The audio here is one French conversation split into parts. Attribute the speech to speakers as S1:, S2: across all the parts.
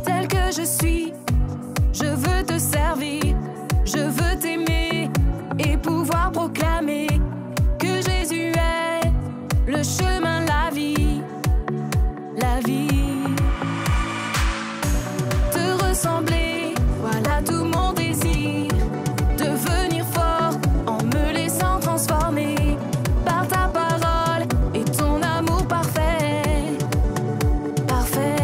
S1: Tel que je suis, je veux te servir, je veux t'aimer et pouvoir proclamer que Jésus est le chemin, la vie, la vie. Te ressembler, voilà tout mon désir, devenir fort en me laissant transformer par ta parole et ton amour parfait, parfait.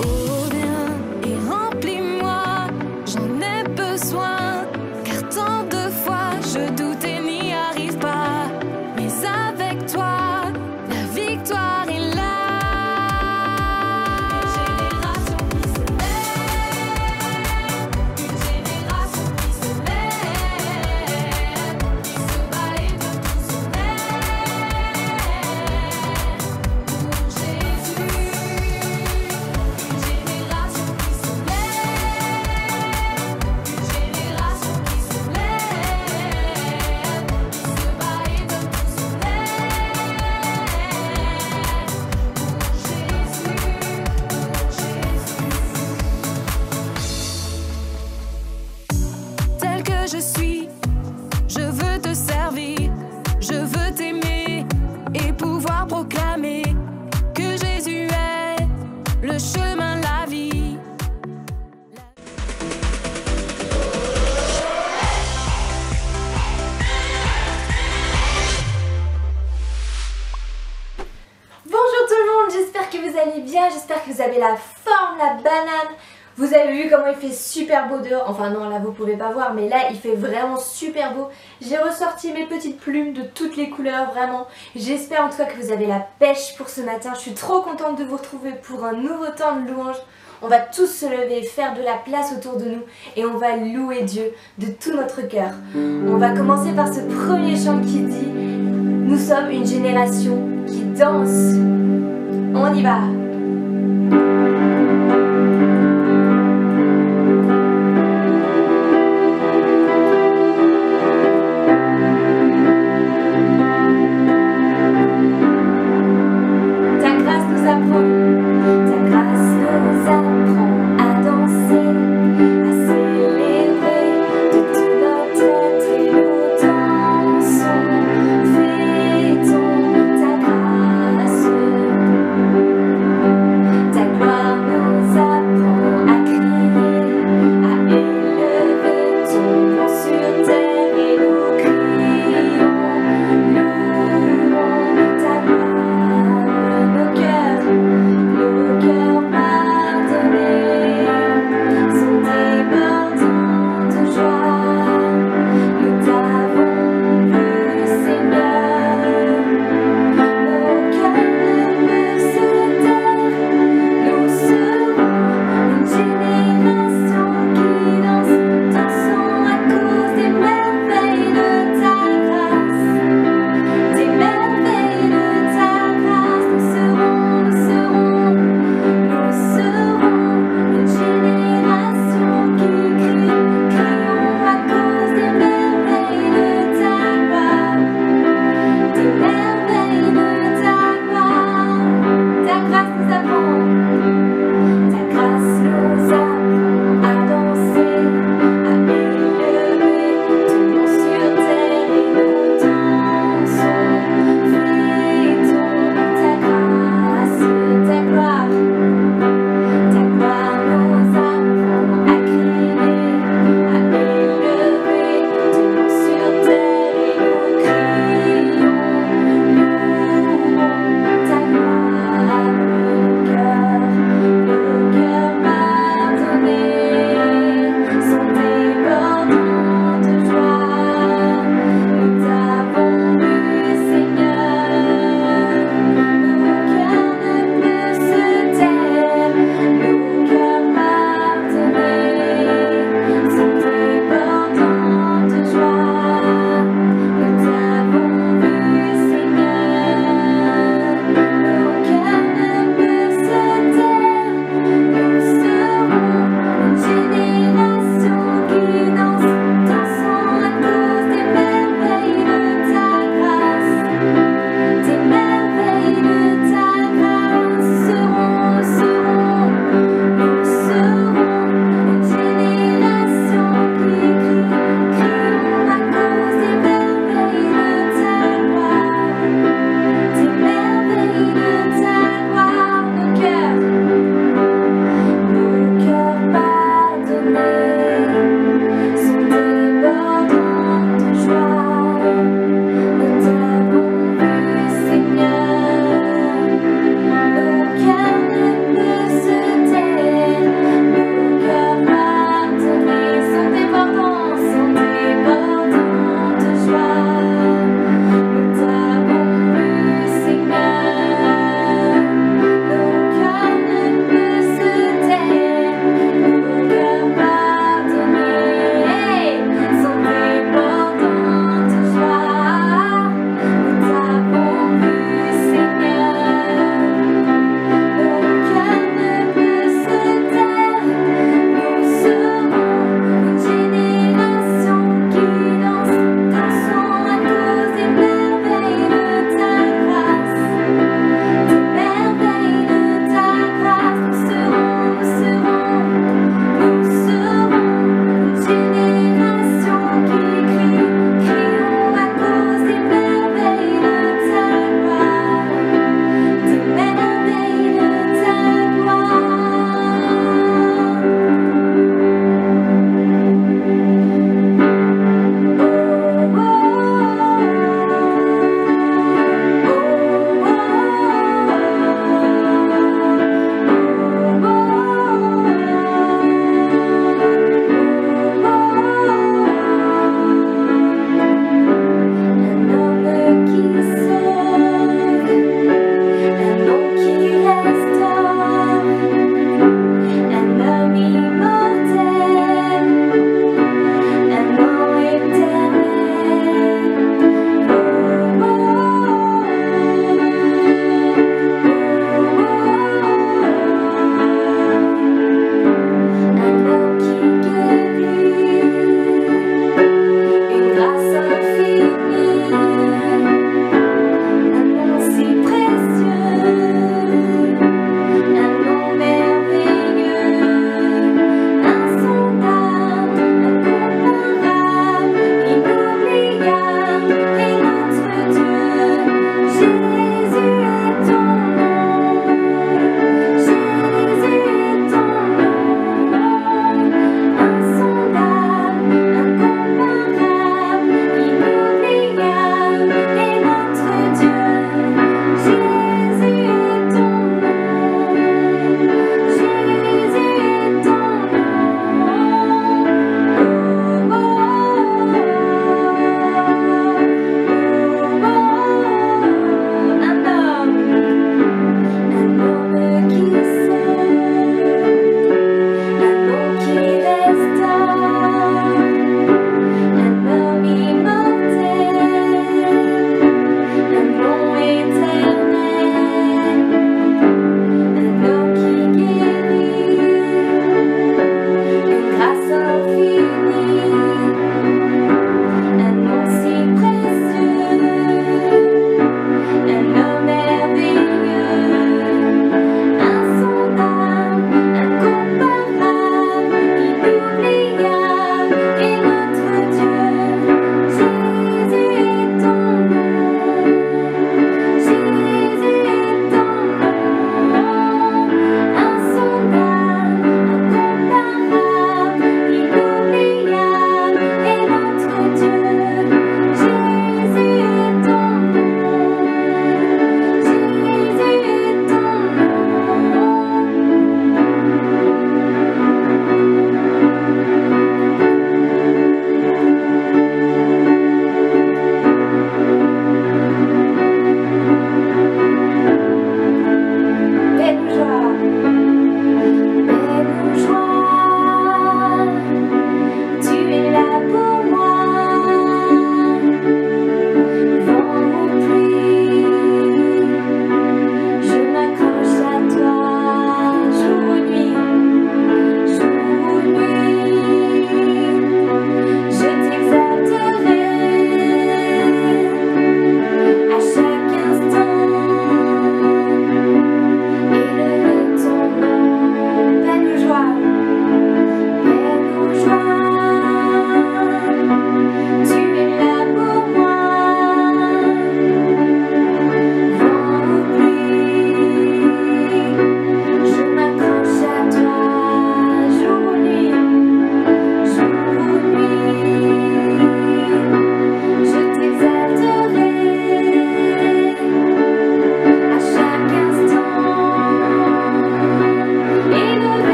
S1: Oh viens et remplis-moi, j'en ai besoin, car tant de fois je doute et n'y arrive pas, mais avec toi, la victoire est là. Une génération qui se lève, qui se bat et debout se lève pour Jésus. Une génération qui se lève, une génération qui se lève, qui se bat et debout se lève pour Jésus, pour Jésus. Tel que je suis, je veux te servir, je veux t'aimer et pouvoir proclamer que Jésus est le chemin, la vie.
S2: Bonjour tout le monde, j'espère que vous allez bien, j'espère que vous avez la forme, la banane. Vous avez vu comment il fait super beau dehors, enfin non là vous pouvez pas voir mais là il fait vraiment super beau. J'ai ressorti mes petites plumes de toutes les couleurs vraiment. J'espère en tout cas que vous avez la pêche pour ce matin. Je suis trop contente de vous retrouver pour un nouveau temps de louange. On va tous se lever, faire de la place autour de nous et on va louer Dieu de tout notre cœur. On va commencer par ce premier chant qui dit: nous sommes une génération qui danse. On y va. Ta grâce nous apprend à danser, à célébrer de tout notre être et nous dansons, fêtons ta grâce.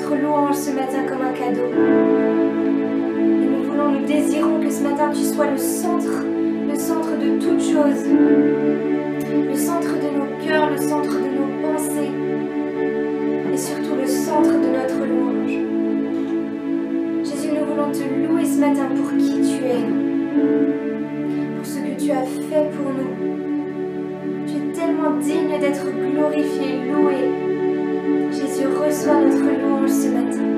S2: notre louange ce matin comme un cadeau. Et nous désirons que ce matin tu sois le centre de toute chose, le centre de nos cœurs, le centre de nos pensées et surtout le centre de notre louange. Jésus, nous voulons te louer ce matin pour qui tu es, pour ce que tu as fait pour nous. Tu es tellement digne d'être glorifié, loué. Jésus, reçois notre louange ce matin.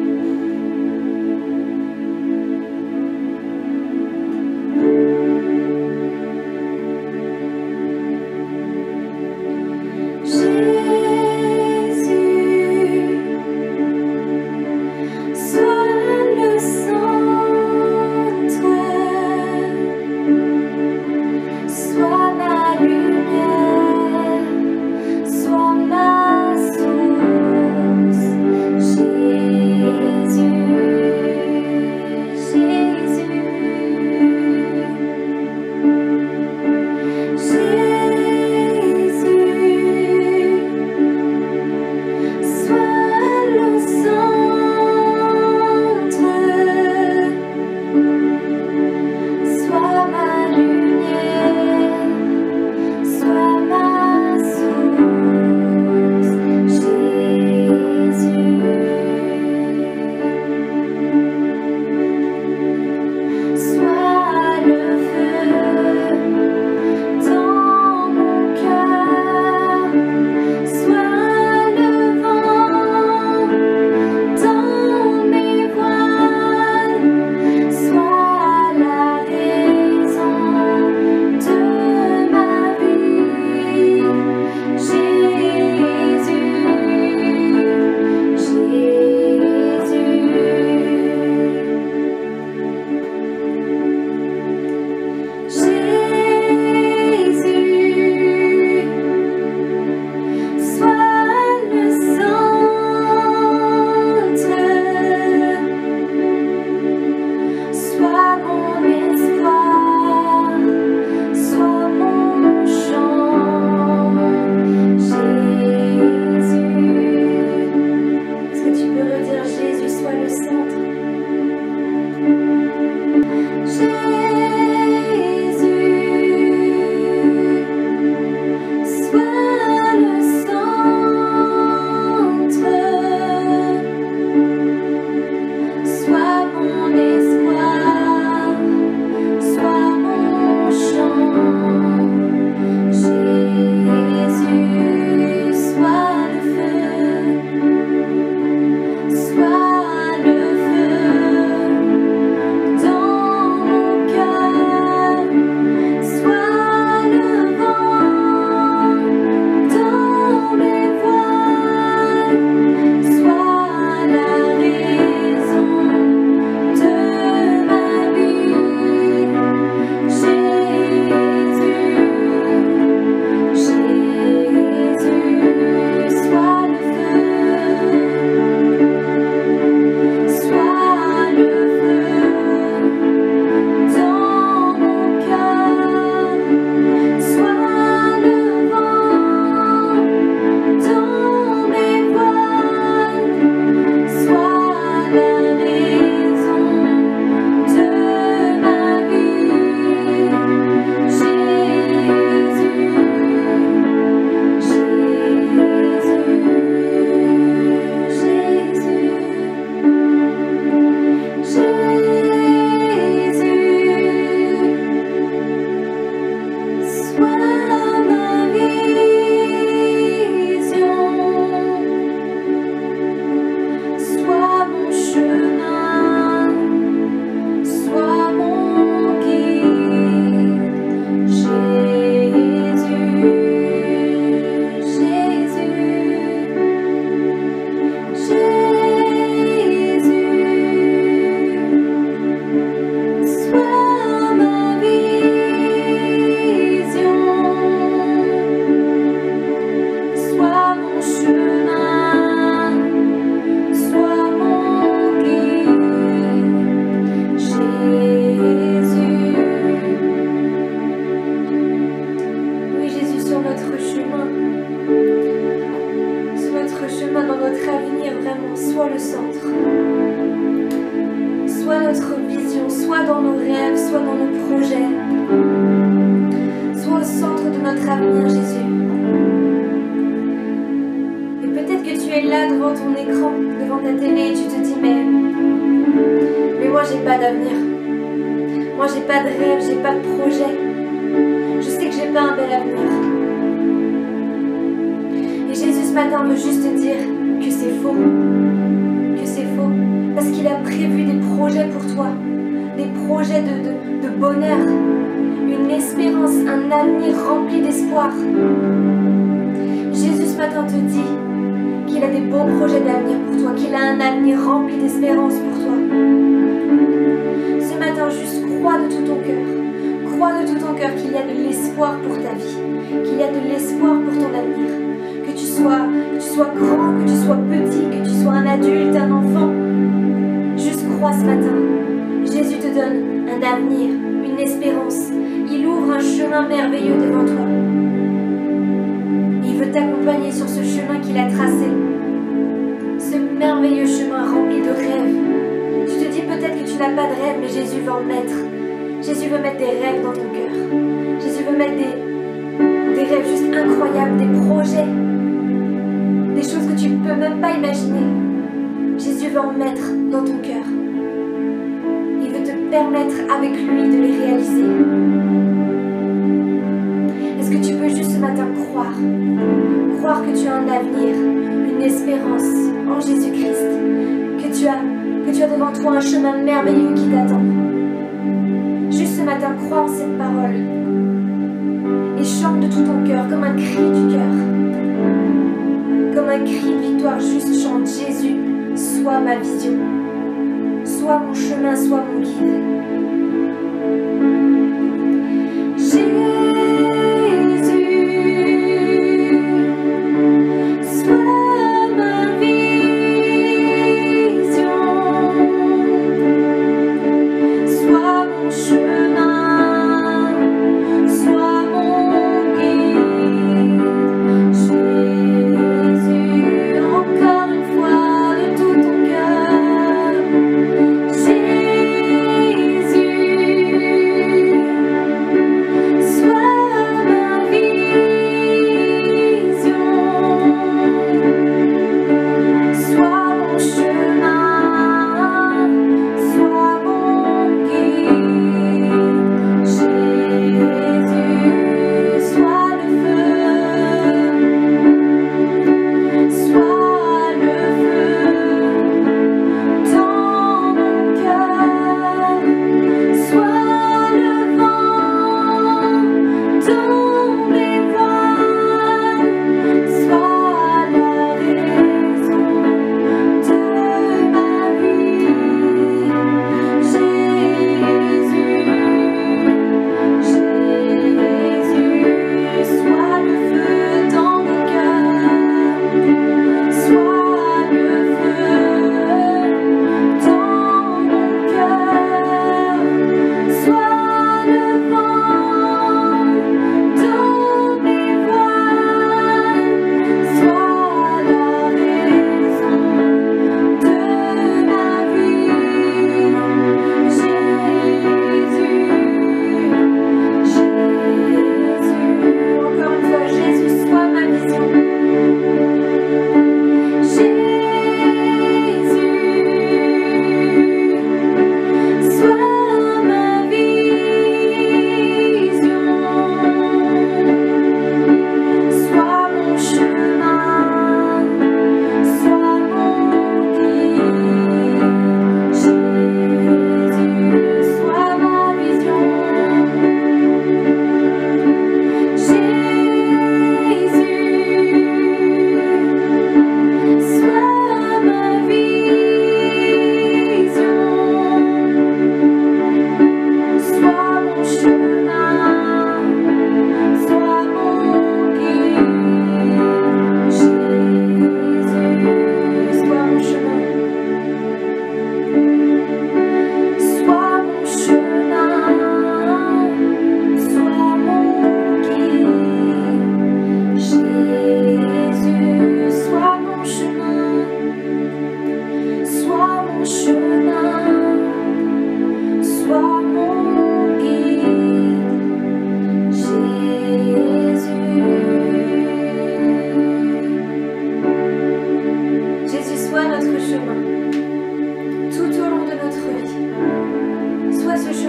S2: notre vision, soit dans nos rêves, soit dans nos projets. Sois au centre de notre avenir, Jésus. Et peut-être que tu es là devant ton écran, devant ta télé, et tu te dis mais moi j'ai pas d'avenir. Moi j'ai pas de rêve, j'ai pas de projet. Je sais que j'ai pas un bel avenir. Et Jésus ce matin veut juste te dire que c'est faux. Que c'est faux. Parce qu'il a prévu des projets pour toi. Des projets de bonheur. Une espérance, un avenir rempli d'espoir. Jésus ce matin te dit qu'il a des beaux projets d'avenir pour toi. Qu'il a un avenir rempli d'espérance pour toi. Ce matin, juste crois de tout ton cœur. Crois de tout ton cœur qu'il y a de l'espoir pour ta vie. Qu'il y a de l'espoir pour ton avenir. Que tu sois grand, que tu sois petit, que tu sois un adulte, un enfant. Juste crois ce matin. Jésus te donne un avenir, une espérance. Il ouvre un chemin merveilleux devant toi. Il veut t'accompagner sur ce chemin qu'il a tracé. Ce merveilleux chemin rempli de rêves. Tu te dis peut-être que tu n'as pas de rêve, mais Jésus veut en mettre. Jésus veut mettre des rêves dans ton cœur. Jésus veut mettre des rêves juste incroyables, des projets. Des choses que tu ne peux même pas imaginer. Jésus veut en mettre dans ton cœur. Il veut te permettre avec lui de les réaliser. Est-ce que tu peux juste ce matin croire? Croire que tu as un avenir, une espérance en Jésus-Christ. Que tu as devant toi un chemin merveilleux qui t'attend. Juste ce matin, crois en cette parole. Et chante de tout ton cœur, comme un cri du cœur. Comme un cri de victoire, juste chante Jésus, sois ma vision. Sois mon chemin, sois mon guide.
S1: Jésus,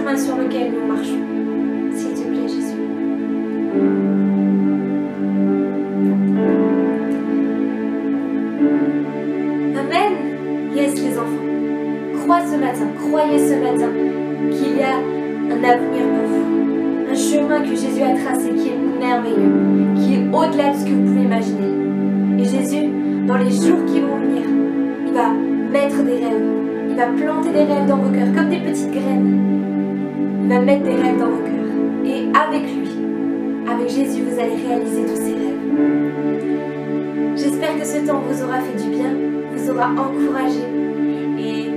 S2: chemin sur lequel nous marchons. S'il te plaît, Jésus. Amen. Yes, les enfants. Croyez ce matin qu'il y a un avenir pour vous. Un chemin que Jésus a tracé qui est merveilleux, qui est au-delà de ce que vous pouvez imaginer. Et Jésus, dans les jours qui vont venir, il va mettre des rêves. Il va planter des rêves dans vos cœurs, comme des petites graines. Il va mettre des rêves dans vos cœurs. Et avec lui, avec Jésus, vous allez réaliser tous ces rêves. J'espère que ce temps vous aura fait du bien, vous aura encouragé. Et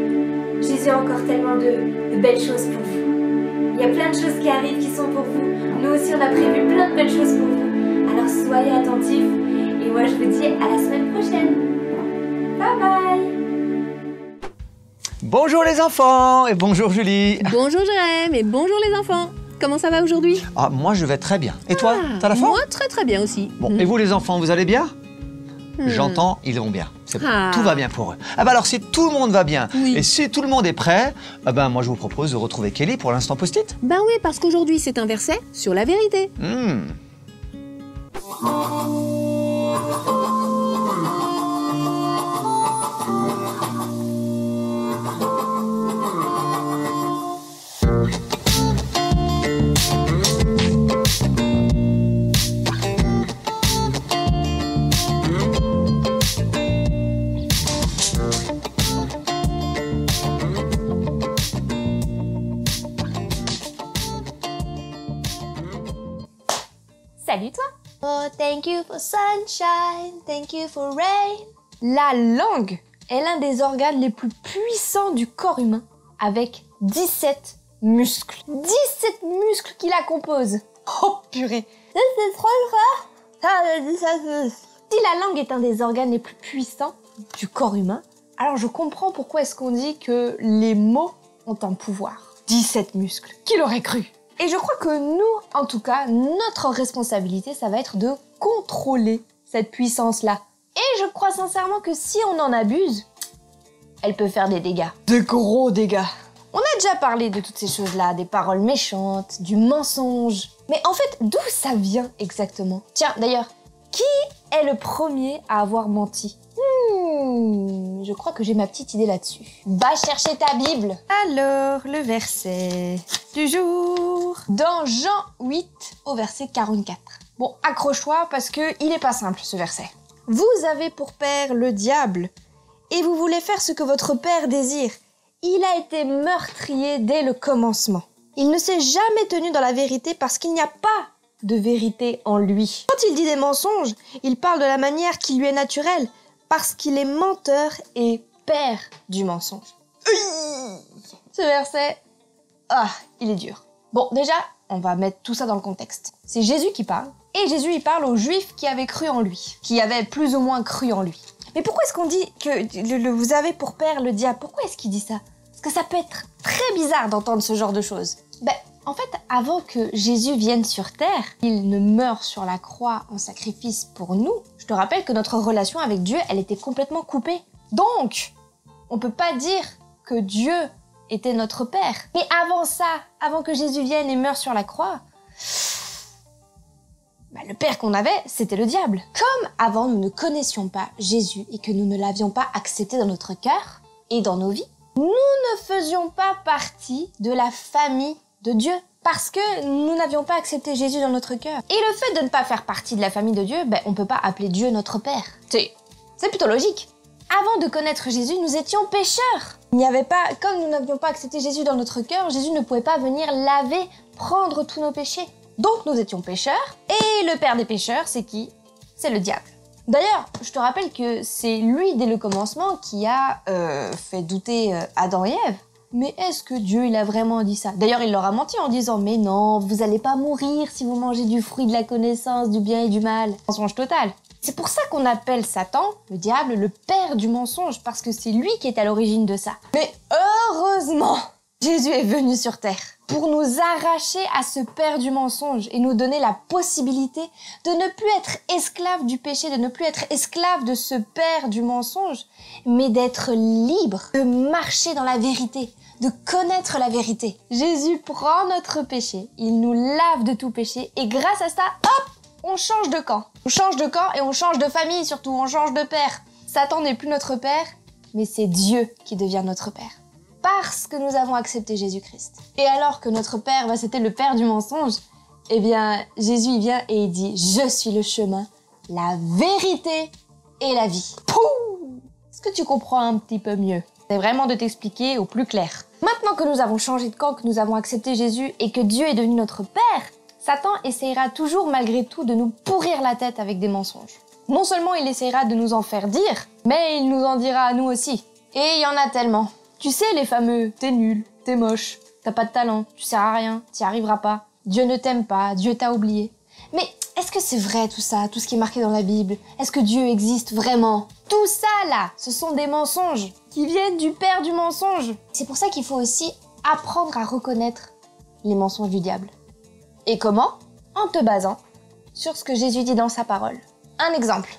S2: Jésus a encore tellement de belles choses pour vous. Il y a plein de choses qui arrivent qui sont pour vous. Nous aussi, on a prévu plein de belles choses pour vous. Alors soyez attentifs. Et moi, je vous dis à la semaine prochaine. Bye bye.
S3: Bonjour les enfants et bonjour Julie.
S4: Bonjour Jérém et bonjour les enfants. Comment ça va aujourd'hui?
S3: Ah, moi je vais très bien. Et toi, t'as la forme?
S4: Moi très bien aussi.
S3: Bon, et vous les enfants, vous allez bien? J'entends, ils vont bien. Bon. Tout va bien pour eux. Ah bah alors si tout le monde va bien et si tout le monde est prêt, ah ben moi je vous propose de retrouver Kelly pour l'instant post-it.
S4: Ben oui, parce qu'aujourd'hui c'est un verset sur la vérité.
S2: Salut toi.
S5: Oh, thank you for sunshine, thank you for rain.
S2: La langue est l'un des organes les plus puissants du corps humain, avec 17 muscles. 17 muscles qui la composent. Oh purée.
S5: C'est trop rare.
S2: Si la langue est un des organes les plus puissants du corps humain, alors je comprends pourquoi est-ce qu'on dit que les mots ont un pouvoir. 17 muscles. Qui l'aurait cru? Et je crois que nous, en tout cas, notre responsabilité, ça va être de contrôler cette puissance-là. Et je crois sincèrement que si on en abuse, elle peut faire des dégâts. De gros dégâts. On a déjà parlé de toutes ces choses-là, des paroles méchantes, du mensonge. Mais en fait, d'où ça vient exactement? Tiens, d'ailleurs, qui est le premier à avoir menti? Je crois que j'ai ma petite idée là-dessus. Va chercher ta Bible. Alors, le verset du jour. Dans Jean 8, au verset 44. Bon, accroche-toi parce que il est pas simple ce verset. Vous avez pour père le diable et vous voulez faire ce que votre père désire. Il a été meurtrier dès le commencement. Il ne s'est jamais tenu dans la vérité parce qu'il n'y a pas de vérité en lui. Quand il dit des mensonges, il parle de la manière qui lui est naturelle parce qu'il est menteur et père du mensonge. Ce verset, il est dur. Bon, déjà, on va mettre tout ça dans le contexte. C'est Jésus qui parle, et Jésus il parle aux Juifs qui avaient cru en lui, qui avaient plus ou moins cru en lui. Mais pourquoi est-ce qu'on dit que vous avez pour père le diable? Pourquoi est-ce qu'il dit ça? Parce que ça peut être très bizarre d'entendre ce genre de choses. Ben, en fait, avant que Jésus vienne sur terre, il ne meure sur la croix en sacrifice pour nous. Je te rappelle que notre relation avec Dieu, elle était complètement coupée. Donc, on peut pas dire que Dieu était notre père. Mais avant ça, avant que Jésus vienne et meure sur la croix, le père qu'on avait, c'était le diable. Comme avant, nous ne connaissions pas Jésus et que nous ne l'avions pas accepté dans notre cœur et dans nos vies, nous ne faisions pas partie de la famille de Dieu. Parce que nous n'avions pas accepté Jésus dans notre cœur. Et le fait de ne pas faire partie de la famille de Dieu, on ne peut pas appeler Dieu notre Père. C'est plutôt logique. Avant de connaître Jésus, nous étions pécheurs. Il n'y avait pas, comme nous n'avions pas accepté Jésus dans notre cœur, Jésus ne pouvait pas venir laver, prendre tous nos péchés. Donc nous étions pécheurs, et le père des pécheurs, c'est qui? C'est le diable. D'ailleurs, je te rappelle que c'est lui, dès le commencement, qui a fait douter Adam et Ève. Mais est-ce que Dieu, il a vraiment dit ça? D'ailleurs, il leur a menti en disant « Mais non, vous allez pas mourir si vous mangez du fruit de la connaissance du bien et du mal. » Mensonge total. C'est pour ça qu'on appelle Satan, le diable, le père du mensonge, parce que c'est lui qui est à l'origine de ça. Mais heureusement, Jésus est venu sur terre pour nous arracher à ce père du mensonge et nous donner la possibilité de ne plus être esclave du péché, de ne plus être esclave de ce père du mensonge, mais d'être libre, de marcher dans la vérité, de connaître la vérité. Jésus prend notre péché, il nous lave de tout péché et grâce à ça, hop, on change de camp. On change de camp et on change de famille surtout, on change de père. Satan n'est plus notre père, mais c'est Dieu qui devient notre père. Parce que nous avons accepté Jésus-Christ. Et alors que notre père, c'était le père du mensonge, eh bien, Jésus il vient et il dit « Je suis le chemin, la vérité et la vie. » Pouh! Est-ce que tu comprends un petit peu mieux? C'est vraiment de t'expliquer au plus clair. Maintenant que nous avons changé de camp, que nous avons accepté Jésus et que Dieu est devenu notre père, Satan essayera toujours malgré tout de nous pourrir la tête avec des mensonges. Non seulement il essayera de nous en faire dire, mais il nous en dira à nous aussi. Et il y en a tellement. Tu sais les fameux « t'es nul, t'es moche, t'as pas de talent, tu sers à rien, t'y arriveras pas, Dieu ne t'aime pas, Dieu t'a oublié ». Mais est-ce que c'est vrai tout ça, tout ce qui est marqué dans la Bible? Est-ce que Dieu existe vraiment? Tout ça là, ce sont des mensonges qui viennent du père du mensonge. C'est pour ça qu'il faut aussi apprendre à reconnaître les mensonges du diable. Et comment? En te basant sur ce que Jésus dit dans sa parole. Un exemple.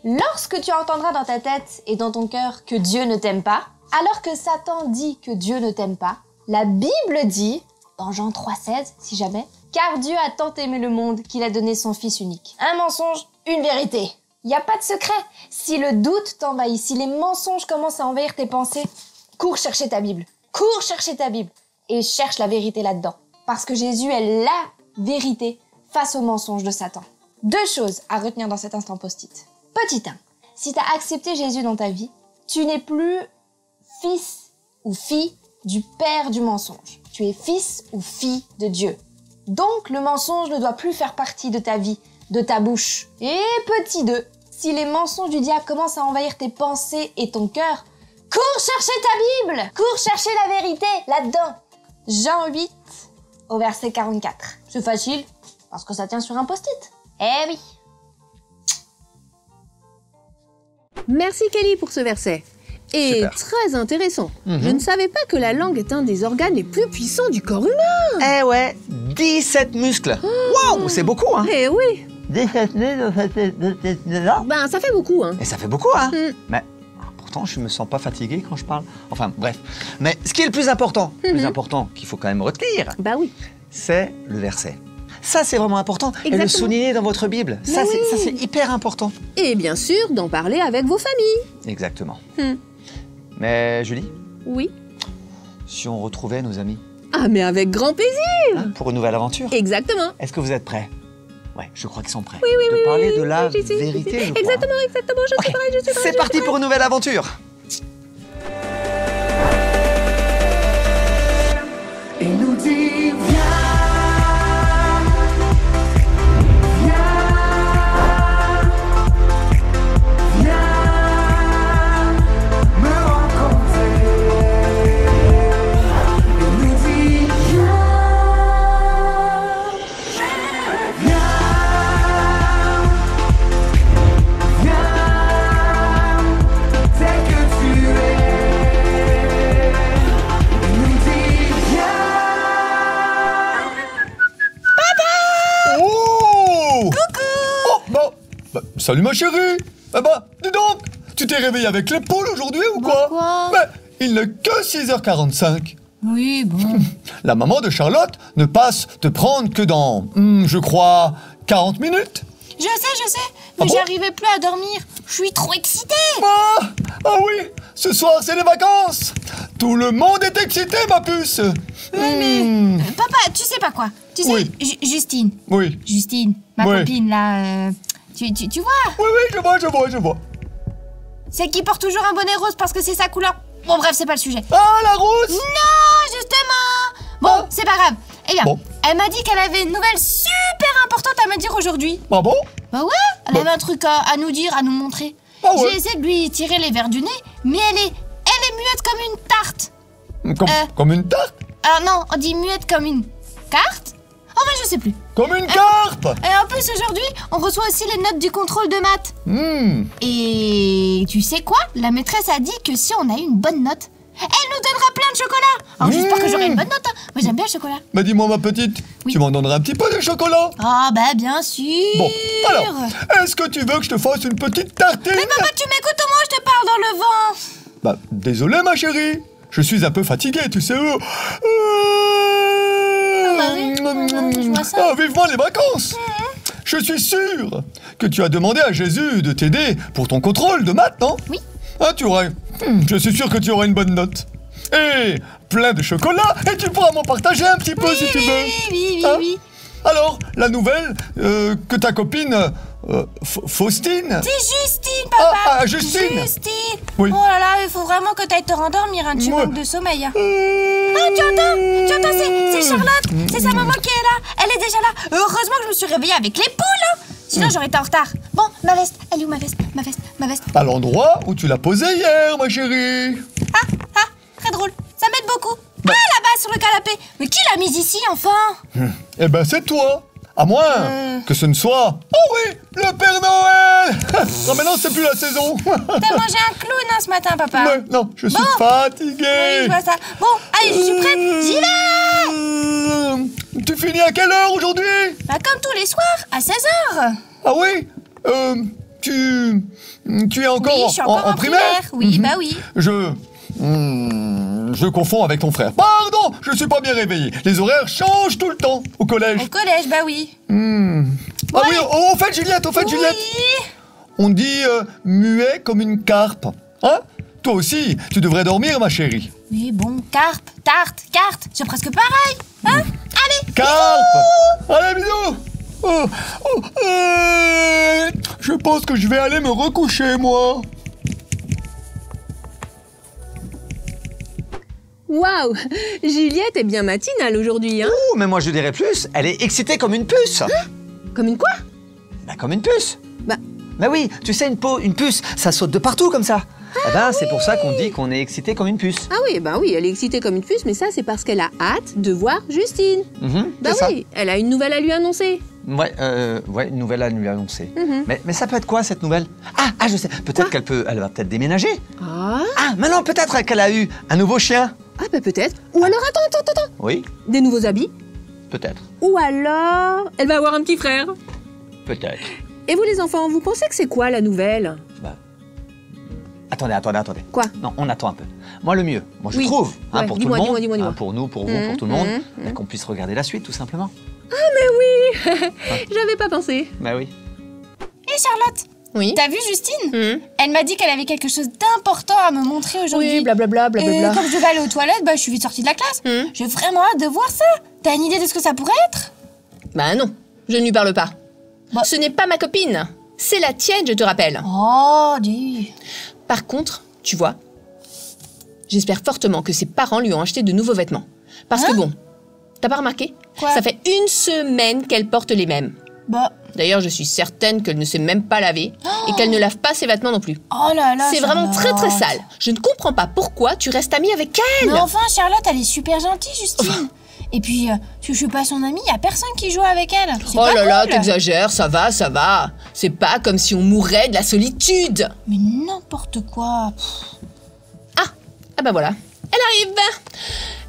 S2: Lorsque tu entendras dans ta tête et dans ton cœur que Dieu ne t'aime pas, alors que Satan dit que Dieu ne t'aime pas, la Bible dit, dans Jean 3,16 si jamais, car Dieu a tant aimé le monde qu'il a donné son Fils unique. Un mensonge, une vérité. Il n'y a pas de secret. Si le doute t'envahit, si les mensonges commencent à envahir tes pensées, cours chercher ta Bible. Cours chercher ta Bible et cherche la vérité là-dedans. Parce que Jésus est la vérité face aux mensonges de Satan. 2 choses à retenir dans cet instant post-it. Petit 1. Si tu as accepté Jésus dans ta vie, tu n'es plus fils ou fille du père du mensonge. Tu es fils ou fille de Dieu. Donc le mensonge ne doit plus faire partie de ta vie, de ta bouche. Et petit 2. Si les mensonges du diable commencent à envahir tes pensées et ton cœur, cours chercher ta Bible! Cours chercher la vérité là-dedans. Jean 8 au verset 44. C'est facile, parce que ça tient sur un post-it. Eh oui.
S4: Merci Kelly pour ce verset. Et
S3: Super.
S4: très intéressant. Je ne savais pas que la langue est un des organes les plus puissants du corps humain.
S3: Eh ouais, 17 muscles. Waouh, c'est beaucoup, hein.
S4: Eh oui.
S3: 17 là.
S4: Ben, ça fait beaucoup, hein.
S3: Et ça fait beaucoup, hein. Mais pourtant, je me sens pas fatigué quand je parle. Enfin, bref. Mais ce qui est le plus important, qu'il faut quand même retenir,
S4: Bah oui.
S3: c'est le verset. Ça, c'est vraiment important. Et le
S4: Exactement.
S3: souligner dans votre Bible. Ça,
S4: Mais oui.
S3: c'est hyper important.
S4: Et bien sûr, d'en parler avec vos familles.
S3: Exactement. Mais Julie,
S4: Oui.
S3: si on retrouvait nos amis
S4: Ah, mais avec grand plaisir.
S3: pour une nouvelle aventure,
S4: Exactement.
S3: est-ce que vous êtes prêts? Ouais, je crois qu'ils sont prêts. De parler de la
S4: j'y suis,
S3: vérité, je crois.
S4: Exactement, je suis
S3: Ok,
S4: pareil, je suis pareil.
S3: c'est parti pour une nouvelle aventure.
S6: Et nous dit
S7: Salut ma chérie. Ah bah, dis donc, tu t'es réveillé avec l'épaule aujourd'hui ou quoi?
S5: Quoi?
S7: Mais il n'est que 6h45.
S5: Oui, bon.
S7: La maman de Charlotte ne passe te prendre que dans, je crois, 40 minutes.
S5: Je sais, mais
S7: Ah bon?
S5: j'arrivais plus à dormir. Je suis trop excitée.
S7: Ah oui, ce soir c'est les vacances. Tout le monde est excité, ma puce.
S5: Papa, tu sais pas quoi? Tu sais,
S7: Oui.
S5: Justine, ma
S7: Oui.
S5: copine là, tu vois?
S7: Oui, je vois.
S5: Celle qui porte toujours un bonnet rose parce que c'est sa couleur. Bon bref, c'est pas le sujet.
S7: Ah, la rousse.
S5: Non, justement. Bon, c'est pas grave. Eh bien,
S7: Bon.
S5: elle m'a dit qu'elle avait une nouvelle super importante à me dire aujourd'hui.
S7: Ah bon?
S5: Bah ouais, elle avait un truc à nous dire, à nous montrer.
S7: Ah ouais.
S5: J'ai essayé de lui tirer les verres du nez, mais elle est muette comme une tarte.
S7: Comme une tarte?
S5: Alors non, on dit muette comme une carte? Enfin, je sais plus.
S7: Comme une carpe.
S5: Et en plus, aujourd'hui, on reçoit aussi les notes du contrôle de maths. Et tu sais quoi? La maîtresse a dit que si on a eu une bonne note, elle nous donnera plein de chocolat. Alors j'espère que j'aurai une bonne note, hein. Moi j'aime bien le chocolat.
S7: Bah dis-moi ma petite,
S5: Oui.
S7: tu m'en donneras un petit peu de chocolat?
S5: Ah bah bien sûr.
S7: Bon, alors, est-ce que tu veux que je te fasse une petite tartine?
S5: Mais papa, tu m'écoutes au moins, je te parle dans le vent.
S7: Bah, désolé ma chérie, Je suis un peu fatigué, tu sais.
S5: bah oui, je vois ça.
S7: Ah, vivement les vacances. Je suis sûr que tu as demandé à Jésus de t'aider pour ton contrôle de maths, non?
S5: Oui.
S7: Ah, tu aurais... Je suis sûr que tu auras une bonne note. Et plein de chocolat, et tu pourras m'en partager un petit peu si tu veux.
S5: Oui.
S7: Alors, la nouvelle, que ta copine... Faustine?
S5: C'est Justine, papa.
S7: Justine.
S5: Justine.
S7: Oui.
S5: Oh là là, il faut vraiment que t'ailles te rendormir, hein. Tu manques de sommeil. Hein. Ah, tu entends, c'est Charlotte. C'est sa maman qui est là. Elle est déjà là. Heureusement que je me suis réveillée avec les poules, hein. Sinon, j'aurais été en retard. Bon, ma veste. Elle est où ma veste? Ma veste.
S7: À l'endroit où tu l'as posée hier, ma chérie.
S5: Ah, très drôle. Ça m'aide beaucoup. Ah, là-bas, sur le canapé. Mais qui l'a mise ici, enfin?
S7: Eh ben, c'est toi. À moins que ce ne soit... Oh oui, le Père Noël. Non, mais non, c'est plus la saison.
S5: T'as mangé un clown, hein, ce matin, papa?
S7: Mais non, je suis fatigué.
S5: Oui, je vois ça. Bon, allez, je suis prête. J'y vais.
S7: Tu finis à quelle heure aujourd'hui?
S5: Bah, comme tous les soirs, à 16h.
S7: Ah oui? Tu es encore,
S5: Oui, je suis encore en primaire. Oui, bah oui.
S7: Je confonds avec ton frère. Pardon, je suis pas bien réveillé. Les horaires changent tout le temps au collège.
S5: Au collège, bah oui.
S7: Ah oui, au fait, Juliette, on dit muet comme une carpe. Hein? Toi aussi, tu devrais dormir, ma chérie.
S5: Oui, bon, carpe, tarte, carte, c'est presque pareil. Hein? Allez.
S7: Carpe. Allez, bisous. Je pense que je vais aller me recoucher, moi.
S4: Waouh, Juliette est bien matinale aujourd'hui, hein?
S3: Oh, mais moi je dirais plus, elle est excitée comme une puce.
S4: Comme une quoi?
S3: Bah comme une puce.
S4: Bah
S3: oui, tu sais, une puce, ça saute de partout comme ça. C'est pour ça qu'on dit qu'on est excité comme une puce.
S4: Ah oui, bah oui, elle est excitée comme une puce, mais ça c'est parce qu'elle a hâte de voir Justine. Bah oui, elle a une nouvelle à lui annoncer.
S3: Ouais, une nouvelle à lui annoncer. Mais ça peut être quoi cette nouvelle? Ah, je sais, peut-être elle va peut-être déménager.
S4: Ah,
S3: mais non, peut-être qu'elle a eu un nouveau chien.
S4: Ah bah peut-être. Ou alors, attends.
S3: Oui,
S4: Des nouveaux habits.
S3: peut-être.
S4: Ou alors, elle va avoir un petit frère.
S3: Peut-être.
S4: Et vous les enfants, vous pensez que c'est quoi la nouvelle?
S3: Attendez.
S4: Quoi?
S3: Non, on attend un peu. Moi, le mieux, je
S4: Oui.
S3: trouve,
S4: Ouais,
S3: pour tout le monde,
S4: dis-moi.
S3: pour nous, pour vous, pour tout le monde, qu'on puisse regarder la suite, tout simplement.
S4: J'avais pas pensé.
S3: Bah oui.
S5: Et Charlotte?
S4: Oui.
S5: T'as vu Justine? Elle m'a dit qu'elle avait quelque chose d'important à me montrer aujourd'hui.
S4: Oui, blablabla.
S5: Et comme je devais aller aux toilettes, je suis vite sortie de la classe. J'ai vraiment hâte de voir ça. T'as une idée de ce que ça pourrait être?
S4: Bah non, je ne lui parle pas.
S5: Bah.
S4: Ce n'est pas ma copine. C'est la tienne, je te rappelle.
S5: Oh, dis.
S4: Par contre, tu vois, j'espère fortement que ses parents lui ont acheté de nouveaux vêtements. Parce que bon, t'as pas remarqué?
S5: Quoi?
S4: Ça fait une semaine qu'elle porte les mêmes.
S5: Bah.
S4: D'ailleurs, je suis certaine qu'elle ne sait même pas laver et qu'elle ne lave pas ses vêtements non plus.
S5: Oh là là,
S4: C'est vraiment très très sale. Je ne comprends pas pourquoi tu restes amie avec elle.
S5: Mais enfin, Charlotte, elle est super gentille, Justine. Et puis, si je suis pas son amie, y a personne qui joue avec elle. C'est
S4: Oh
S5: pas
S4: là là,
S5: cool.
S4: t'exagères, ça va. C'est pas comme si on mourait de la solitude.
S5: Mais n'importe quoi.
S4: Ah bah voilà, elle arrive.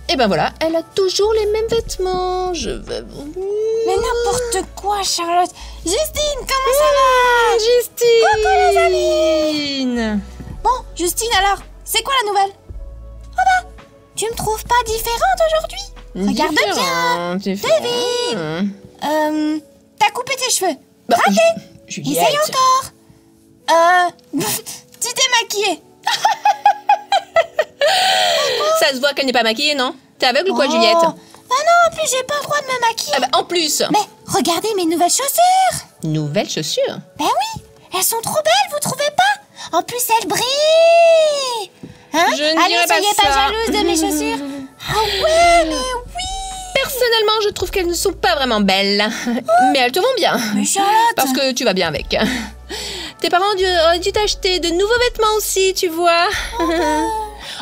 S4: Et ben voilà, elle a toujours les mêmes vêtements. Je vais...
S5: Mais n'importe quoi, Charlotte. Justine, comment ça va?
S4: Justine.
S5: Coucou les amis. Bon, Justine, alors, c'est quoi la nouvelle? Oh bah, tu me trouves pas différente aujourd'hui? Regarde bien. Devine. T'as coupé tes cheveux.
S4: Bah,
S5: Raté.
S4: Juliette.
S5: Essaye encore. Tu t'es maquillée.
S4: Ça se voit qu'elle n'est pas maquillée, non? T'es aveugle ou quoi, Juliette?
S5: Ah non, en plus, j'ai pas le droit de me maquiller.
S4: Ah bah, en plus.
S5: Mais regardez mes nouvelles chaussures.
S4: Nouvelles chaussures.
S5: Ben oui, elles sont trop belles, vous trouvez pas? En plus, elles brillent. Hein?
S4: Je ne
S5: Allez,
S4: dirais pas
S5: soyez pas
S4: ça.
S5: jalouse de mes chaussures. Ah ouais, mais oui.
S4: Personnellement, je trouve qu'elles ne sont pas vraiment belles. Mais elles te vont bien.
S5: Mais Charlotte.
S4: Parce que tu vas bien avec. Tes parents auraient dû t'acheter de nouveaux vêtements aussi, tu vois.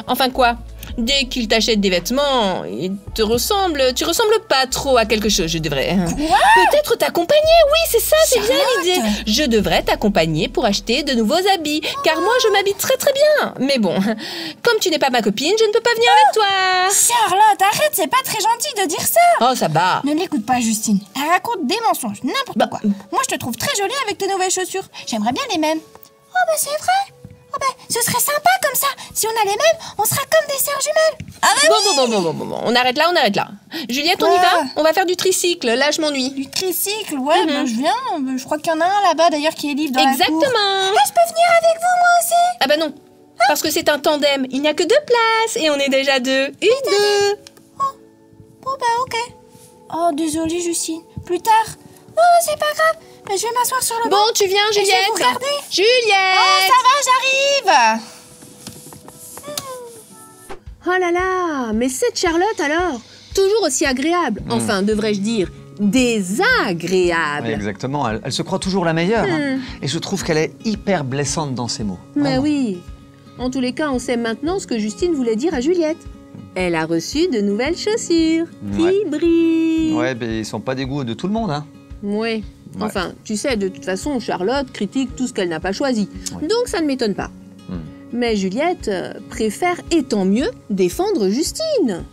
S4: Enfin quoi? Dès qu'ils t'achètent des vêtements, ils te ressemblent. Tu ressembles pas trop à quelque chose, je devrais.
S5: Quoi?
S4: Peut-être t'accompagner, oui, c'est ça, c'est bien
S5: Charlotte.
S4: l'idée. Je devrais t'accompagner pour acheter de nouveaux habits, car moi je m'habille très très bien. Mais bon, comme tu n'es pas ma copine, je ne peux pas venir avec toi.
S5: Charlotte, arrête, c'est pas très gentil de dire ça.
S4: Oh, ça va.
S5: Ne l'écoute pas, Justine. Elle raconte des mensonges, n'importe quoi. Moi, je te trouve très jolie avec tes nouvelles chaussures. J'aimerais bien les mêmes. Oh, bah c'est vrai. Oh bah, ce serait sympa comme ça. Si on a les mêmes, on sera comme des sœurs jumelles. Ah bah
S4: Bon, on arrête là. Juliette, on y va? On va faire du tricycle, là je m'ennuie.
S5: Du tricycle, ouais, bah, je viens. Je crois qu'il y en a un là-bas d'ailleurs qui est libre dans la cour.
S4: Exactement.
S5: Ah, je peux venir avec vous moi aussi?
S4: Ah bah non, parce que c'est un tandem. Il n'y a que 2 places et on est déjà 2. Une, 2.
S5: Bon bah ok. Oh, désolée Justine. Plus tard. Non, c'est pas grave. Mais je vais m'asseoir sur le banc.
S4: Bon, tu viens, Juliette.
S5: Je vais vous regarder.
S4: Juliette.
S5: Oh, ça va, j'arrive.
S8: Oh là là, mais cette Charlotte alors, toujours aussi agréable. Enfin, devrais-je dire, désagréable.
S3: Ouais, exactement, elle se croit toujours la meilleure. Hein. Et je trouve qu'elle est hyper blessante dans ses mots.
S8: Mais
S3: Vraiment.
S8: oui. En tous les cas, on sait maintenant ce que Justine voulait dire à Juliette. Elle a reçu de nouvelles chaussures qui brillent.
S3: Ouais, mais ils sont pas des goûts de tout le monde, hein.
S8: Oui. Enfin, tu sais, de toute façon, Charlotte critique tout ce qu'elle n'a pas choisi.
S3: Ouais.
S8: Donc ça ne m'étonne pas. Mais Juliette préfère, et tant mieux, défendre Justine.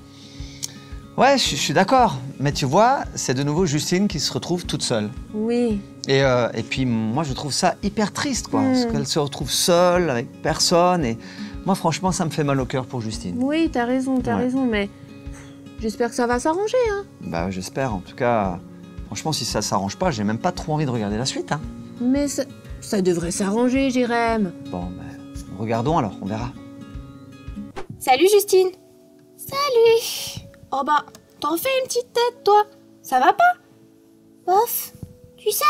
S3: Ouais, je suis d'accord. Mais tu vois, c'est de nouveau Justine qui se retrouve toute seule.
S8: Oui.
S3: Et puis moi, je trouve ça hyper triste, quoi. Parce qu'elle se retrouve seule, avec personne. Et moi, franchement, ça me fait mal au cœur pour Justine.
S8: Oui, t'as raison, mais j'espère que ça va s'arranger, hein.
S3: Bah, j'espère. En tout cas, franchement, si ça s'arrange pas, j'ai même pas trop envie de regarder la suite, hein.
S8: Mais ça devrait s'arranger, Jérém.
S3: Bon, bah, regardons alors, on verra.
S2: Salut Justine.
S5: Salut.
S2: Oh bah, t'en fais une petite tête, toi. Ça va pas?
S5: Bof. Tu sais,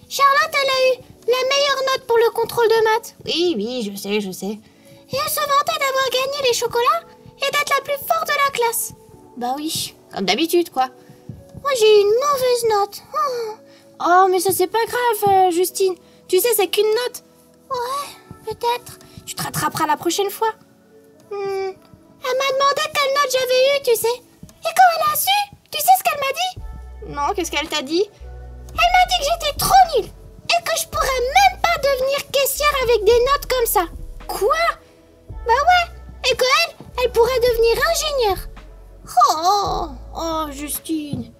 S5: Charlotte, elle a eu la meilleure note pour le contrôle de maths.
S2: Oui, je sais.
S5: Et elle se vantait d'avoir gagné les chocolats et d'être la plus forte de la classe.
S2: Bah oui, comme d'habitude, quoi.
S5: Moi, j'ai eu une mauvaise note.
S2: Oh, mais ça, c'est pas grave, Justine. Tu sais, c'est qu'une note.
S5: Ouais, peut-être.
S2: Tu te rattraperas la prochaine fois.
S5: Elle m'a demandé quelle note j'avais eue, tu sais. Et quand elle a su, tu sais ce qu'elle m'a dit?
S2: Non, qu'est-ce qu'elle t'a dit?
S5: Elle m'a dit que j'étais trop nulle et que je pourrais même pas devenir caissière avec des notes comme ça.
S2: Quoi?
S5: Bah ouais, et que elle pourrait devenir ingénieure.
S2: Oh, Justine.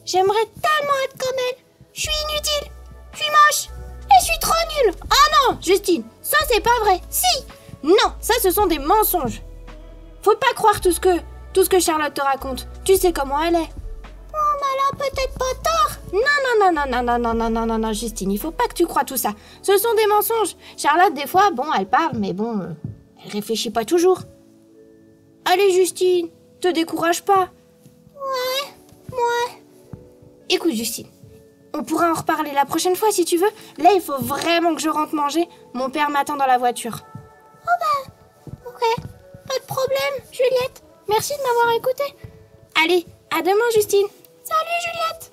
S5: J'aimerais tellement être comme elle. Je suis inutile, je suis moche et je suis trop nulle.
S2: Ah non, Justine, ça c'est pas vrai.
S5: Si.
S2: Non, ça ce sont des mensonges. Faut pas croire tout ce que Charlotte te raconte. Tu sais comment elle est.
S5: Oh, mais elle a peut-être pas tort.
S2: Non, Justine, il faut pas que tu crois tout ça. Ce sont des mensonges. Charlotte, des fois, bon, elle parle, mais bon, elle réfléchit pas toujours. Allez, Justine, te décourage pas.
S5: Ouais.
S2: Écoute, Justine, on pourra en reparler la prochaine fois si tu veux. Là, il faut vraiment que je rentre manger. Mon père m'attend dans la voiture.
S5: Ok, pas de problème, Juliette.
S2: Merci de m'avoir écouté. Allez, à demain, Justine.
S5: Salut, Juliette.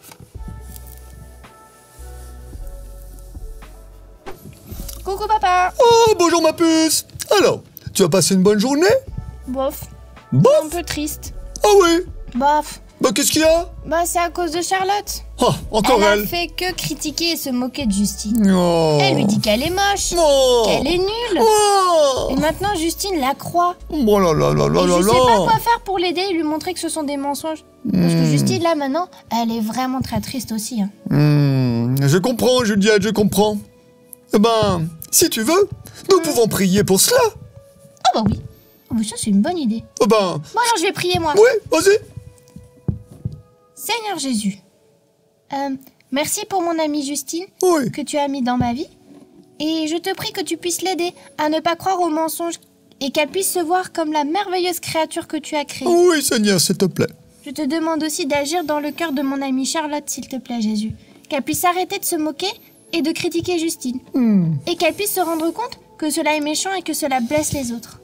S2: Coucou, papa.
S7: Oh, bonjour ma puce. Alors, tu as passé une bonne journée?
S2: Bof, un
S7: Bof.
S2: peu triste.
S7: Ah oui.
S2: Bof.
S7: Bah qu'est-ce qu'il y a?
S2: Bah, c'est à cause de Charlotte.
S7: Ah, encore
S2: Elle a
S7: elle.
S2: fait que critiquer et se moquer de Justine.
S7: Oh.
S2: Elle lui dit qu'elle est moche,
S7: Oh.
S2: qu'elle est nulle.
S7: Oh.
S2: Et maintenant, Justine la croit.
S7: Oh là là là là
S2: Et
S7: là
S2: je sais pas
S7: là.
S2: quoi faire pour l'aider et lui montrer que ce sont des mensonges. Parce que Justine, là, maintenant, elle est vraiment très triste aussi. Hein.
S7: Je comprends, Juliette, je comprends. Eh ben, si tu veux, nous pouvons prier pour cela.
S2: Oh bah oui. Oh bah ça, c'est une bonne idée.
S7: Eh ben,
S2: Bon, alors, je vais prier, moi.
S7: ouais, vas-y.
S2: Seigneur Jésus, merci pour mon amie Justine
S7: Oui.
S2: que tu as mis dans ma vie. Et je te prie que tu puisses l'aider à ne pas croire aux mensonges et qu'elle puisse se voir comme la merveilleuse créature que tu as créée.
S7: Oui, Seigneur, s'il te plaît.
S2: Je te demande aussi d'agir dans le cœur de mon amie Charlotte, s'il te plaît, Jésus. Qu'elle puisse arrêter de se moquer et de critiquer Justine. Et qu'elle puisse se rendre compte que cela est méchant et que cela blesse les autres.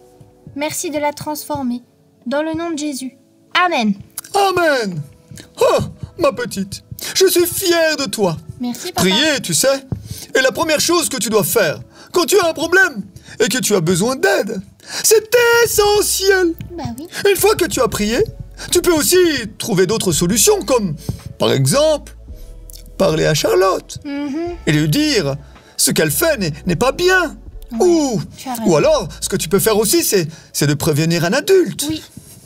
S2: Merci de la transformer. Dans le nom de Jésus. Amen.
S7: Amen. Oh, ma petite, je suis fier de toi.
S2: Merci, papa.
S7: Prier, tu sais, est la première chose que tu dois faire quand tu as un problème et que tu as besoin d'aide. C'est essentiel.
S2: Bah oui.
S7: Une fois que tu as prié, tu peux aussi trouver d'autres solutions comme, par exemple, parler à Charlotte et lui dire ce qu'elle fait n'est pas bien.
S2: Ouais, tu as raison.
S7: Ou alors, ce que tu peux faire aussi, c'est de prévenir un adulte.
S2: Oui,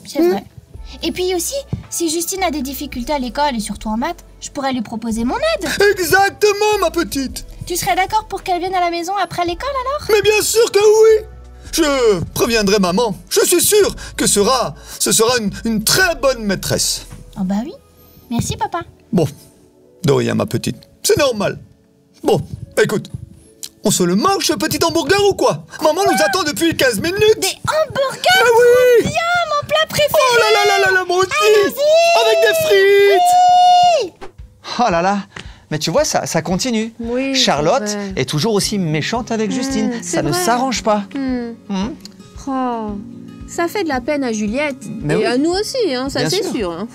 S2: c'est vrai. Et puis aussi, si Justine a des difficultés à l'école et surtout en maths, je pourrais lui proposer mon aide.
S7: Exactement, ma petite.
S5: Tu serais d'accord pour qu'elle vienne à la maison après l'école alors?
S7: Mais bien sûr que oui! Je préviendrai maman. Je suis sûr que ce sera une très bonne maîtresse.
S5: Oh bah oui. Merci papa.
S7: Bon, de rien ma petite. C'est normal. Bon, écoute. On se le mange ce petit hamburger ou quoi? Maman nous attend depuis 15 minutes.
S5: Des hamburgers?
S7: Mais oui!
S5: Bien, mon plat préféré!
S7: Oh là là là là là, moi aussi!
S5: Allons-y!
S7: Avec des frites!
S5: Oui!
S3: Oh là là. Mais tu vois, ça continue.
S8: Oui,
S3: Charlotte
S8: c'est vrai.
S3: est toujours aussi méchante avec Justine.
S8: c'est
S3: Ça ne
S8: vrai.
S3: s'arrange pas.
S8: Oh, ça fait de la peine à Juliette.
S3: Mais
S8: et
S3: oui.
S8: à nous aussi, hein, ça
S3: Bien
S8: c'est
S3: sûr.
S8: sûr. Hein.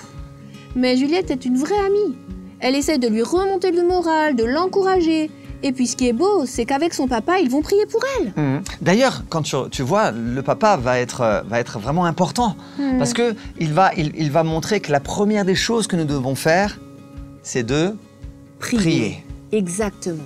S8: Mais Juliette est une vraie amie. Elle essaie de lui remonter le moral, de l'encourager. Et puis ce qui est beau, c'est qu'avec son papa, ils vont prier pour elle.
S3: D'ailleurs, quand tu vois, le papa va être vraiment important. Parce que il va montrer que la première des choses que nous devons faire, c'est de prier.
S8: Exactement.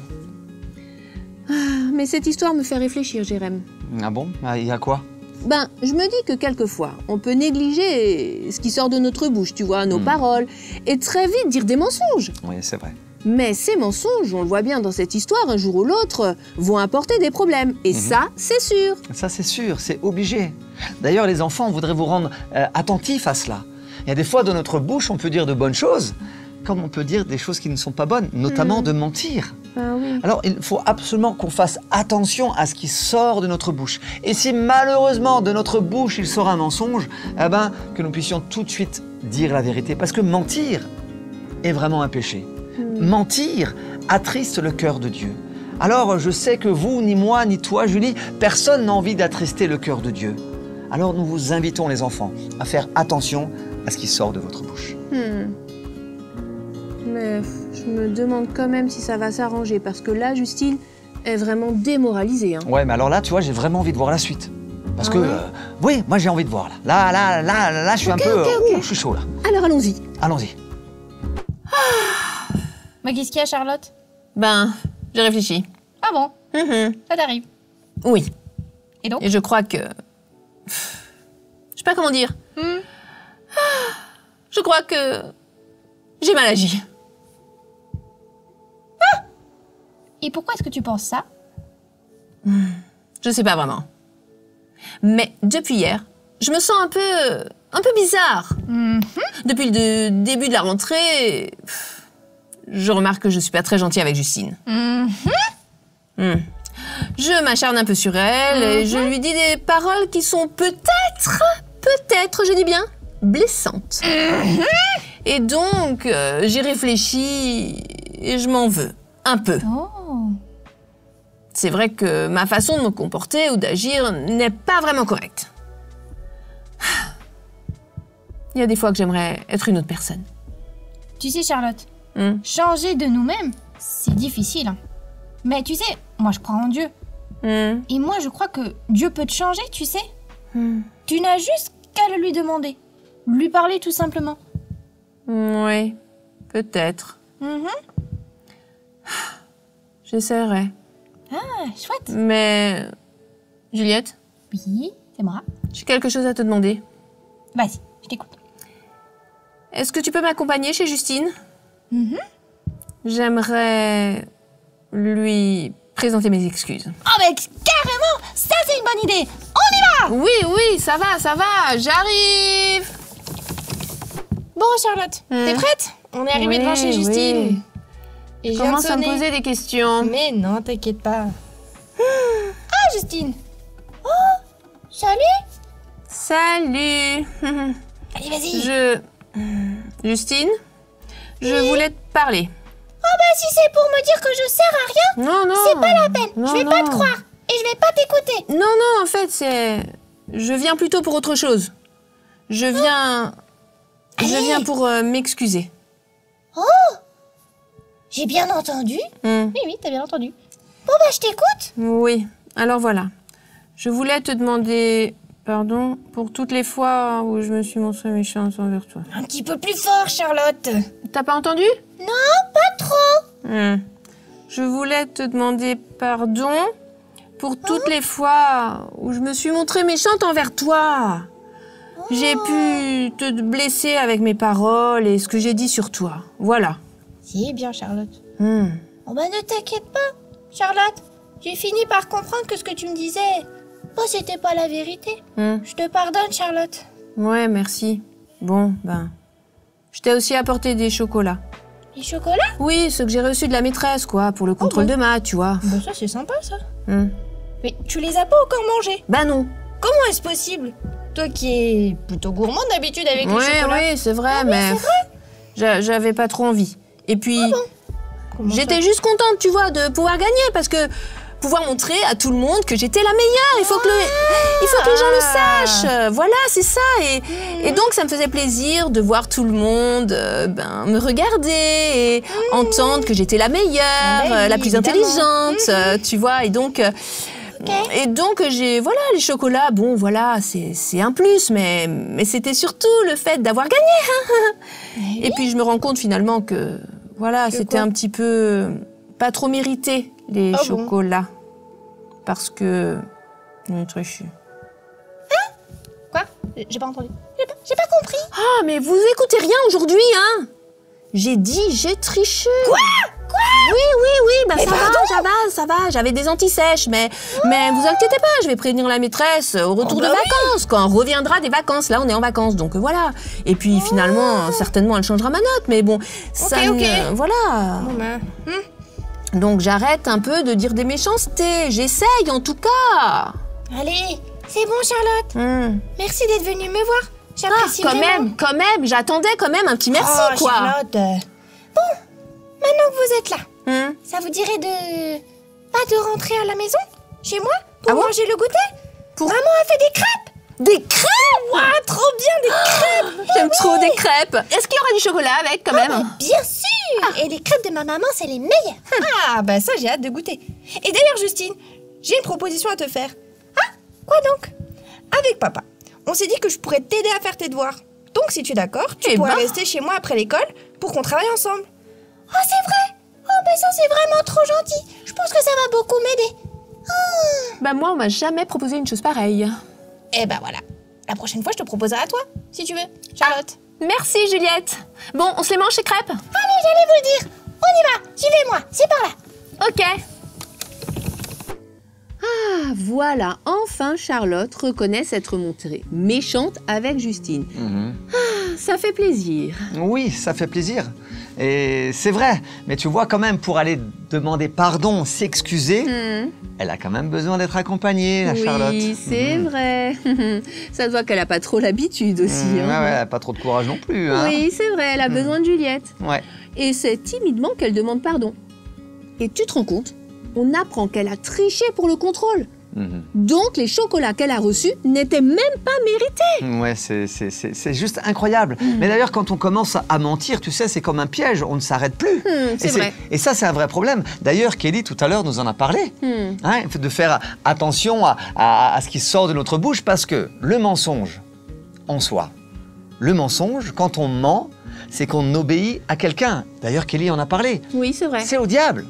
S8: Ah, mais cette histoire me fait réfléchir, Jérém.
S3: Ah bon? Il y a quoi?
S8: Ben, je me dis que quelquefois, on peut négliger ce qui sort de notre bouche, tu vois, nos paroles, et très vite dire des mensonges.
S3: Oui, c'est vrai.
S8: Mais ces mensonges, on le voit bien dans cette histoire, un jour ou l'autre, vont apporter des problèmes. Et ça, c'est sûr.
S3: Ça, c'est sûr, c'est obligé. D'ailleurs, les enfants, on voudrait vous rendre attentifs à cela. Il y a des fois, dans notre bouche, on peut dire de bonnes choses, comme on peut dire des choses qui ne sont pas bonnes, notamment de mentir.
S8: Ah oui.
S3: Alors, il faut absolument qu'on fasse attention à ce qui sort de notre bouche. Et si malheureusement, de notre bouche, il sort un mensonge, eh ben, que nous puissions tout de suite dire la vérité. Parce que mentir est vraiment un péché. Mentir attriste le cœur de Dieu. Alors, je sais que vous, ni moi, ni toi, Julie, personne n'a envie d'attrister le cœur de Dieu. Alors, nous vous invitons, les enfants, à faire attention à ce qui sort de votre bouche.
S8: Mais je me demande quand même si ça va s'arranger, parce que là, Justine est vraiment démoralisée. Hein.
S3: Ouais, mais alors là, tu vois, j'ai vraiment envie de voir la suite. Parce
S8: Ah
S3: que,
S8: ouais
S3: oui, moi j'ai envie de voir là. Là, je suis un peu...
S8: ok.
S3: je suis chaud là.
S8: Alors allons-y.
S3: Allons-y.
S5: Mais qu'est-ce qu'il y a, Charlotte?
S8: Ben, j'ai réfléchi.
S5: Ah bon? Ça t'arrive?
S8: Oui.
S5: Et donc?
S8: Et je crois que... Je sais pas comment dire. Je crois que... j'ai mal agi.
S5: Et pourquoi est-ce que tu penses ça?
S8: Je sais pas vraiment. Mais depuis hier, je me sens un peu bizarre. Depuis le début de la rentrée, je remarque que je suis pas très gentille avec Justine. Je m'acharne un peu sur elle et je lui dis des paroles qui sont peut-être, je dis bien, blessantes. Et donc, j'ai réfléchi et je m'en veux, un peu.
S5: Oh.
S8: C'est vrai que ma façon de me comporter ou d'agir n'est pas vraiment correcte. Il y a des fois que j'aimerais être une autre personne.
S5: Tu sais, Charlotte, changer de nous-mêmes, c'est difficile. Hein. Mais tu sais, moi je crois en Dieu. Et moi je crois que Dieu peut te changer, tu sais. Tu n'as juste qu'à le lui demander. Lui parler tout simplement.
S8: Oui, peut-être. J'essaierai.
S5: Ah, chouette.
S8: Mais... Juliette,
S5: Oui, c'est moi.
S8: j'ai quelque chose à te demander.
S5: Vas-y, je t'écoute.
S8: Est-ce que tu peux m'accompagner chez Justine? J'aimerais lui présenter mes excuses.
S5: Oh, mais carrément, ça c'est une bonne idée. On y va.
S8: Oui, ça va, j'arrive.
S5: Bon, Charlotte, t'es prête? On est arrivé devant chez Justine.
S8: Oui.
S5: Et je
S8: Je
S5: viens de
S8: commence à me
S5: sonner.
S8: poser des questions.
S5: Mais non, t'inquiète pas. Ah, Justine. Oh, salut.
S8: Salut.
S5: Allez, vas-y.
S8: Justine, je voulais te parler.
S5: Oh bah si c'est pour me dire que je sers à rien,
S8: Non.
S5: c'est pas la peine.
S8: Non,
S5: Je vais pas te croire. Et je vais pas t'écouter.
S8: Non, en fait, c'est... Je viens plutôt pour autre chose. Je viens pour m'excuser.
S5: J'ai bien entendu. Oui, t'as bien entendu. Bon bah je t'écoute.
S8: Oui, alors voilà. Je voulais te demander pardon pour toutes les fois où je me suis montrée méchante envers toi.
S5: Un petit peu plus fort, Charlotte.
S8: T'as pas entendu?
S5: Non, pas trop.
S8: Je voulais te demander pardon pour toutes les fois où je me suis montrée méchante envers toi. J'ai pu te blesser avec mes paroles et ce que j'ai dit sur toi. Voilà.
S5: C'est bien, Charlotte.
S8: Hmm.
S5: Oh bah ne t'inquiète pas. Charlotte, j'ai fini par comprendre que ce que tu me disais, bon, c'était pas la vérité. Je te pardonne, Charlotte.
S8: Ouais, merci. Bon, ben... Je t'ai aussi apporté des chocolats.
S5: Les chocolats?
S8: Oui, ceux que j'ai reçus de la maîtresse, quoi, pour le contrôle de maths, tu vois.
S5: Bah ça, c'est sympa, ça. Mais tu les as pas encore mangés?
S8: Bah non.
S5: Comment est-ce possible? Toi qui es plutôt gourmand d'habitude avec les chocolats.
S8: Oui, c'est vrai, mais... J'avais pas trop envie. Et puis... J'étais juste contente, tu vois, de pouvoir gagner, parce que... Pouvoir montrer à tout le monde que j'étais la meilleure. Il faut que les gens le sachent. Voilà, c'est ça. Et donc, ça me faisait plaisir de voir tout le monde me regarder et entendre que j'étais la meilleure, la plus intelligente, tu vois. Et donc, j'ai... Voilà, les chocolats, bon, voilà, c'est un plus. Mais c'était surtout le fait d'avoir gagné. Et puis, je me rends compte finalement que... Voilà, c'était un petit peu... Pas trop mérité, les chocolats. Parce que... Mon truc...
S5: Quoi? J'ai pas entendu. J'ai pas compris.
S8: Ah, mais vous écoutez rien aujourd'hui, hein? J'ai dit, j'ai triché.
S5: Quoi?
S8: Oui, bah ça va. J'avais des antisèches, mais vous inquiétez pas, je vais prévenir la maîtresse au retour de vacances, quand on reviendra des vacances. Là, on est en vacances, donc voilà. Et puis finalement, certainement, elle changera ma note, mais bon, ça... Voilà.
S5: Bon, ben...
S8: Donc j'arrête un peu de dire des méchancetés. J'essaye en tout cas.
S5: Allez, c'est bon Charlotte. Merci d'être venue me voir. J'apprécie vraiment.
S8: Quand même, j'attendais quand même un petit merci, quoi.
S5: Charlotte. Bon, maintenant que vous êtes là, ça vous dirait de rentrer à la maison, chez moi, pour manger le goûter? Maman a fait des crêpes.
S8: Des crêpes?
S5: Waouh, trop bien, des crêpes.
S8: J'aime trop des crêpes. Est-ce qu'il y aura du chocolat avec, quand même?
S5: Bien sûr. Et les crêpes de ma maman, c'est les meilleures. Ah, bah ça, j'ai hâte de goûter. Et d'ailleurs, Justine, j'ai une proposition à te faire. Ah, quoi donc? Avec papa, on s'est dit que je pourrais t'aider à faire tes devoirs. Donc, si tu es d'accord, tu pourrais rester chez moi après l'école pour qu'on travaille ensemble. Ah, c'est vrai? Oh, ben ça, c'est vraiment trop gentil. Je pense que ça va beaucoup m'aider.
S8: Bah moi, on m'a jamais proposé une chose pareille.
S5: Eh ben voilà. La prochaine fois, je te proposerai à toi, si tu veux, Charlotte.
S8: Merci, Juliette. Bon, on se les mange, ces crêpes?
S5: Allez, j'allais vous le dire. On y va, suivez-moi, c'est par là.
S8: Ok. Ah, voilà, enfin Charlotte reconnaît s'être montrée méchante avec Justine. Ah, ça fait plaisir.
S3: Oui, ça fait plaisir. Et c'est vrai, mais tu vois quand même, pour aller demander pardon, s'excuser, elle a quand même besoin d'être accompagnée, la Charlotte.
S8: Oui, c'est vrai. Ça se voit qu'elle a pas trop l'habitude aussi.
S3: Ouais, elle a pas trop de courage non plus. Hein.
S8: Oui, c'est vrai, elle a besoin de Juliette.
S3: Ouais.
S8: Et c'est timidement qu'elle demande pardon. Et tu te rends compte, on apprend qu'elle a triché pour le contrôle. Donc, les chocolats qu'elle a reçus n'étaient même pas mérités.
S3: Ouais, c'est juste incroyable. Mais d'ailleurs, quand on commence à mentir, tu sais, c'est comme un piège, on ne s'arrête plus.
S8: C'est vrai.
S3: Et ça, c'est un vrai problème. D'ailleurs, Kelly, tout à l'heure, nous en a parlé. Hein, de faire attention à ce qui sort de notre bouche, parce que le mensonge, en soi, le mensonge, quand on ment, c'est qu'on obéit à quelqu'un. D'ailleurs, Kelly en a parlé.
S8: Oui, c'est vrai.
S3: C'est au diable.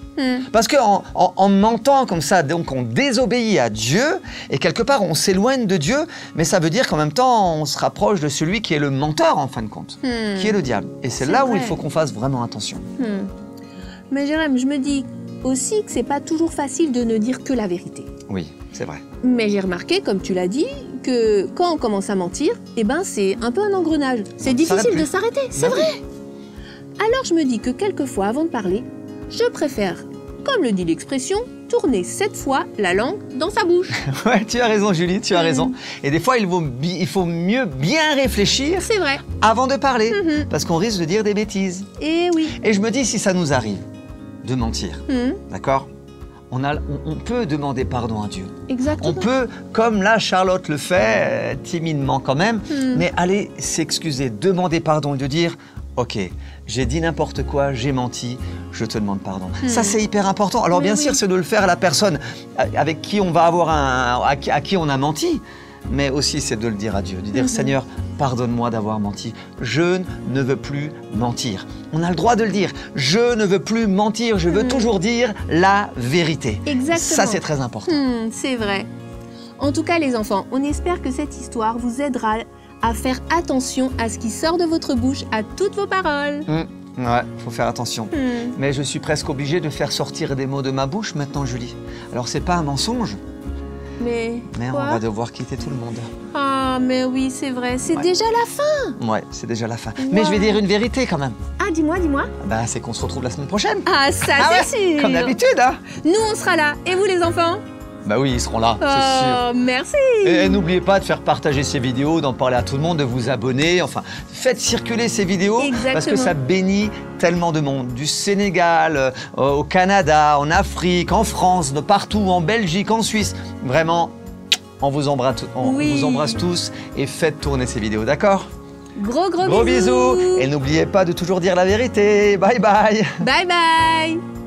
S3: Parce qu'en mentant comme ça, donc on désobéit à Dieu, et quelque part, on s'éloigne de Dieu, mais ça veut dire qu'en même temps, on se rapproche de celui qui est le menteur, en fin de compte, qui est le diable. Et c'est là où il faut qu'on fasse vraiment attention.
S8: Mais Jérém, je me dis aussi que c'est pas toujours facile de ne dire que la vérité.
S3: Oui, c'est vrai.
S8: Mais j'ai remarqué, comme tu l'as dit, que quand on commence à mentir, eh ben c'est un peu un engrenage. C'est difficile de s'arrêter, c'est vrai. Alors je me dis que quelquefois, avant de parler, je préfère, comme le dit l'expression, tourner 7 fois la langue dans sa bouche.
S3: Ouais, tu as raison, Julie, tu as raison. Et des fois, il faut mieux bien réfléchir avant de parler, parce qu'on risque de dire des bêtises.
S8: Et oui.
S3: Et je me dis, si ça nous arrive de mentir, d'accord ? On peut demander pardon à Dieu.
S8: Exactement.
S3: On peut, comme là Charlotte le fait, timidement quand même, mais aller s'excuser, demander pardon et de dire « Ok, j'ai dit n'importe quoi, j'ai menti, je te demande pardon. » Ça, c'est hyper important. Alors bien sûr, c'est de le faire à la personne avec qui on va avoir à qui on a menti, mais aussi c'est de le dire à Dieu, de dire « Seigneur, pardonne-moi d'avoir menti. Je ne veux plus mentir. » On a le droit de le dire. Je ne veux plus mentir, je veux toujours dire la vérité.
S8: Exactement.
S3: Ça, c'est très important.
S8: C'est vrai. En tout cas, les enfants, on espère que cette histoire vous aidera à faire attention à ce qui sort de votre bouche, à toutes vos paroles.
S3: Ouais, faut faire attention. Mais je suis presque obligé de faire sortir des mots de ma bouche maintenant, Julie. Alors c'est pas un mensonge,
S8: Mais
S3: mais
S8: quoi?
S3: on va devoir quitter tout le monde.
S8: Ah, mais oui, c'est vrai. C'est déjà la fin.
S3: Ouais, c'est déjà la fin. Mais je vais dire une vérité quand même.
S8: Ah, dis-moi.
S3: Bah, c'est qu'on se retrouve la semaine prochaine.
S8: Ah, ça, c'est sûr.
S3: Comme d'habitude, hein.
S8: Nous, on sera là. Et vous, les enfants?
S3: Bah oui, ils seront là, c'est sûr.
S8: Oh, merci.
S3: Et n'oubliez pas de faire partager ces vidéos, d'en parler à tout le monde, de vous abonner. Enfin, faites circuler ces vidéos parce que ça bénit tellement de monde. Du Sénégal, au Canada, en Afrique, en France, de partout, en Belgique, en Suisse. Vraiment, on vous embrasse tous et faites tourner ces vidéos, d'accord?
S8: Gros bisous.
S3: Et n'oubliez pas de toujours dire la vérité. Bye bye.
S8: Bye bye.